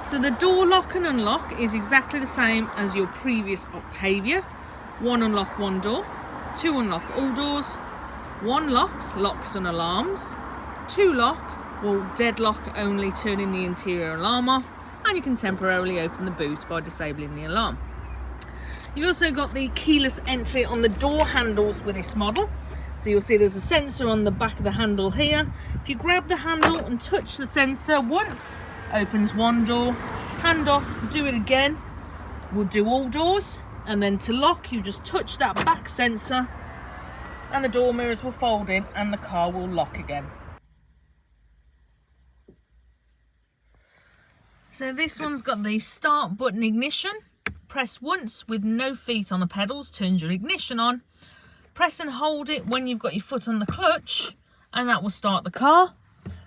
So the door lock and unlock is exactly the same as your previous Octavia. One unlock, one door. Two unlock all doors. One lock locks and alarms. Two lock will deadlock only, turning the interior alarm off, and you can temporarily open the boot by disabling the alarm. You've also got the keyless entry on the door handles with this model. So you'll see there's a sensor on the back of the handle here. If you grab the handle and touch the sensor once, opens one door. Hand off, do it again, we'll do all doors. And then to lock, you just touch that back sensor and the door mirrors will fold in and the car will lock again. So this one's got the start button ignition. Press once with no feet on the pedals, turns your ignition on. Press and hold it when you've got your foot on the clutch and that will start the car.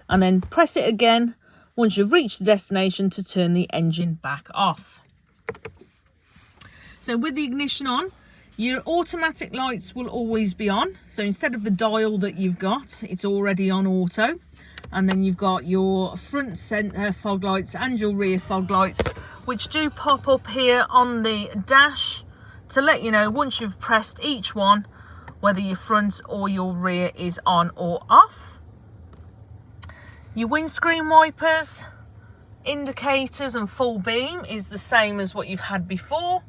And then press it again once you've reached the destination to turn the engine back off. So with the ignition on, your automatic lights will always be on. So instead of the dial that you've got, it's already on auto. And then you've got your front fog lights and your rear fog lights, which do pop up here on the dash to let you know once you've pressed each one, whether your front or your rear is on or off. Your windscreen wipers, indicators and full beam is the same as what you've had before.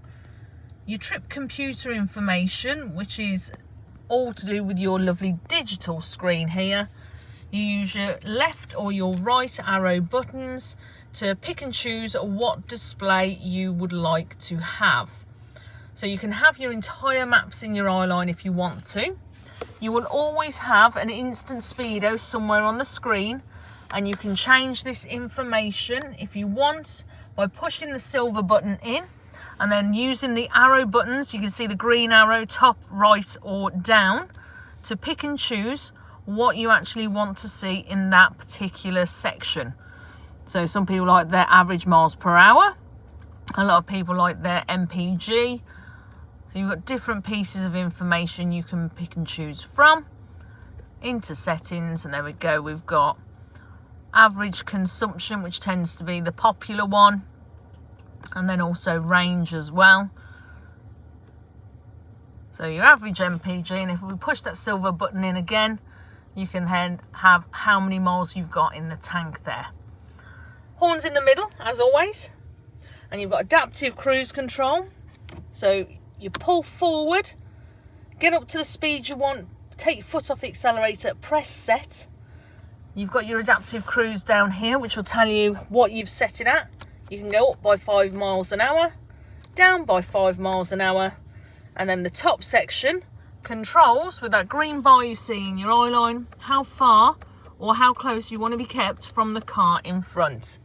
Your trip computer information, which is all to do with your lovely digital screen here. You use your left or your right arrow buttons to pick and choose what display you would like to have. So you can have your entire maps in your eye line if you want to. You will always have an instant speedo somewhere on the screen, and you can change this information if you want by pushing the silver button in and then using the arrow buttons. You can see the green arrow top, right or down to pick and choose what you actually want to see in that particular section. So some people like their average miles per hour. A lot of people like their MPG. So you've got different pieces of information you can pick and choose from. Into settings, and there we go. We've got average consumption, which tends to be the popular one. And then also range as well. So your average MPG, and if we push that silver button in again, you can then have how many miles you've got in the tank there. Horns in the middle, as always. And you've got adaptive cruise control. So you pull forward, get up to the speed you want, take your foot off the accelerator, press set. You've got your adaptive cruise down here, which will tell you what you've set it at. You can go up by 5 miles an hour, down by 5 miles an hour. And then the top section controls, with that green bar you see in your eye line, how far or how close you want to be kept from the car in front.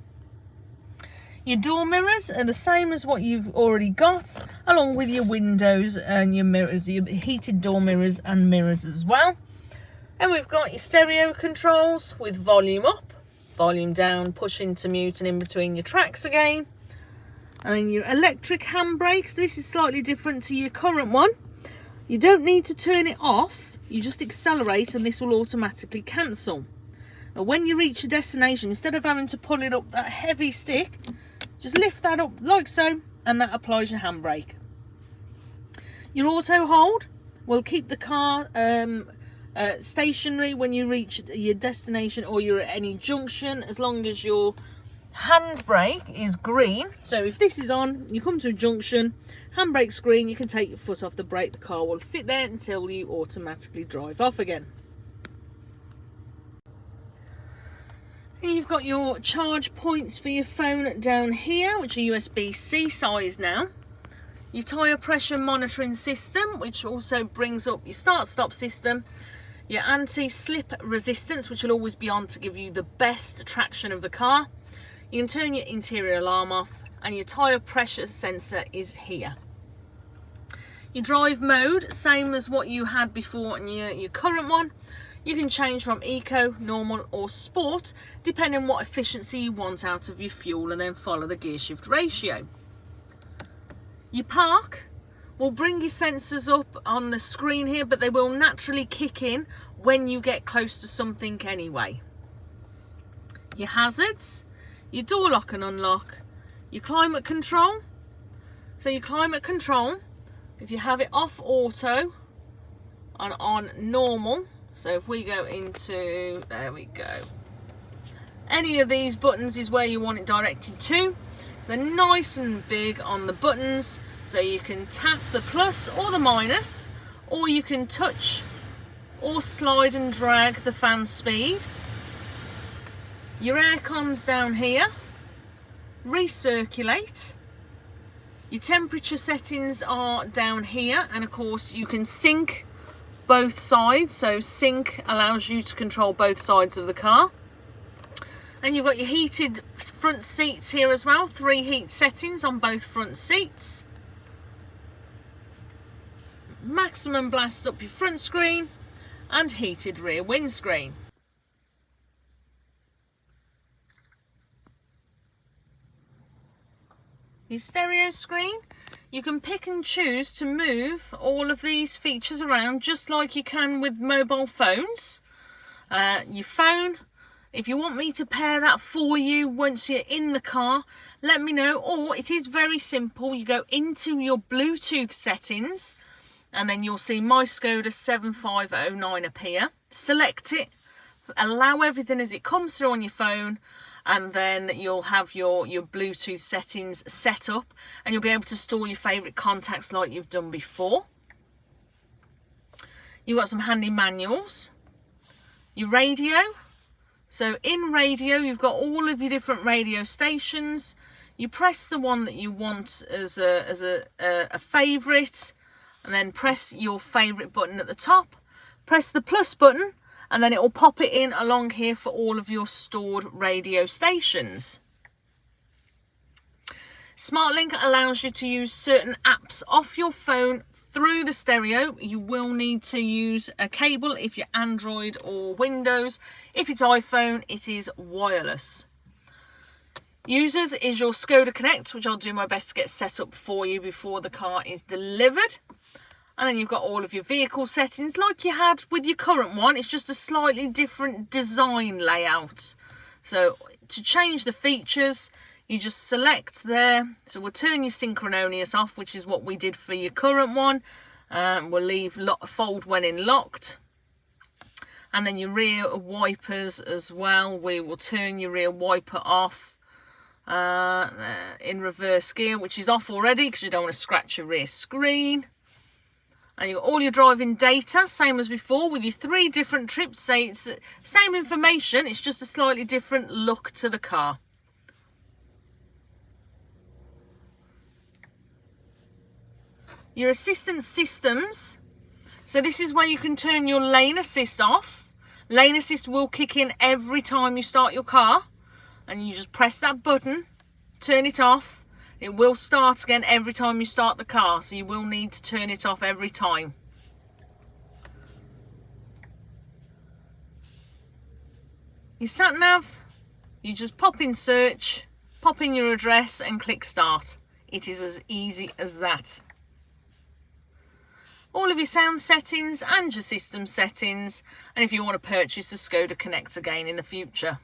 Your door mirrors are the same as what you've already got, along with your windows and your mirrors, your heated door mirrors and mirrors as well. And we've got your stereo controls with volume up, volume down, push into mute and in between your tracks again. And then your electric handbrakes. This is slightly different to your current one. You don't need to turn it off, you just accelerate and this will automatically cancel. And when you reach your destination, instead of having to pull it up that heavy stick, just lift that up like so, and that applies your handbrake. Your auto hold will keep the car stationary when you reach your destination or you're at any junction, as long as your handbrake is green. So if this is on, you come to a junction, handbrake's green, you can take your foot off the brake, the car will sit there until you automatically drive off again. And you've got your charge points for your phone down here, which are USB-C size now. Your tyre pressure monitoring system, which also brings up your start-stop system. Your anti-slip resistance, which will always be on to give you the best traction of the car. You can turn your interior alarm off, and your tyre pressure sensor is here. Your drive mode, same as what you had before in your current one. You can change from eco, normal or sport, depending on what efficiency you want out of your fuel, and then follow the gear shift ratio. Your park will bring your sensors up on the screen here, but they will naturally kick in when you get close to something anyway. Your hazards, your door lock and unlock, Your climate control. So your climate control, if you have it off auto and on normal, so if we go into, there we go, any of these buttons is where you want it directed to. They're nice and big on the buttons, so you can tap the plus or the minus, or you can touch or slide and drag the fan speed. Your aircon's down here. Recirculate. Your temperature settings are down here, and of course you can sync both sides, so sync allows you to control both sides of the car. And you've got your heated front seats here as well, 3 heat settings on both front seats. Maximum blast up your front screen and heated rear windscreen. Your stereo screen, you can pick and choose to move all of these features around just like you can with mobile phones. Your phone, if you want me to pair that for you once you're in the car, let me know. Or it is very simple. You go into your Bluetooth settings and then you'll see My Skoda 7509 appear. Select it, allow everything as it comes through on your phone, and then you'll have your Bluetooth settings set up and you'll be able to store your favourite contacts like you've done before. You've got some handy manuals. Your radio. So in radio, you've got all of your different radio stations. You press the one that you want as a favourite, and then press your favourite button at the top. Press the plus button, and then it will pop it in along here for all of your stored radio stations. SmartLink allows you to use certain apps off your phone through the stereo. You will need to use a cable if you're Android or Windows. If it's iPhone, it is wireless. Users is your SKODA Connect, which I'll do my best to get set up for you before the car is delivered. And then you've got all of your vehicle settings like you had with your current one. It's just a slightly different design layout. So to change the features, you just select there. So we'll turn your synchronous off, which is what we did for your current one. We'll leave fold when in locked. And then your rear wipers as well. We will turn your rear wiper off in reverse gear, which is off already because you don't want to scratch your rear screen. And you've got all your driving data, same as before, with your 3 different trips. Say it's the same information, it's just a slightly different look to the car. Your assistance systems. So this is where you can turn your lane assist off. Lane assist will kick in every time you start your car. And you just press that button, turn it off. It will start again every time you start the car, so you will need to turn it off every time. Your sat nav, you just pop in search, pop in your address and click start. It is as easy as that. All of your sound settings and your system settings, and if you want to purchase a SKODA Connect again in the future.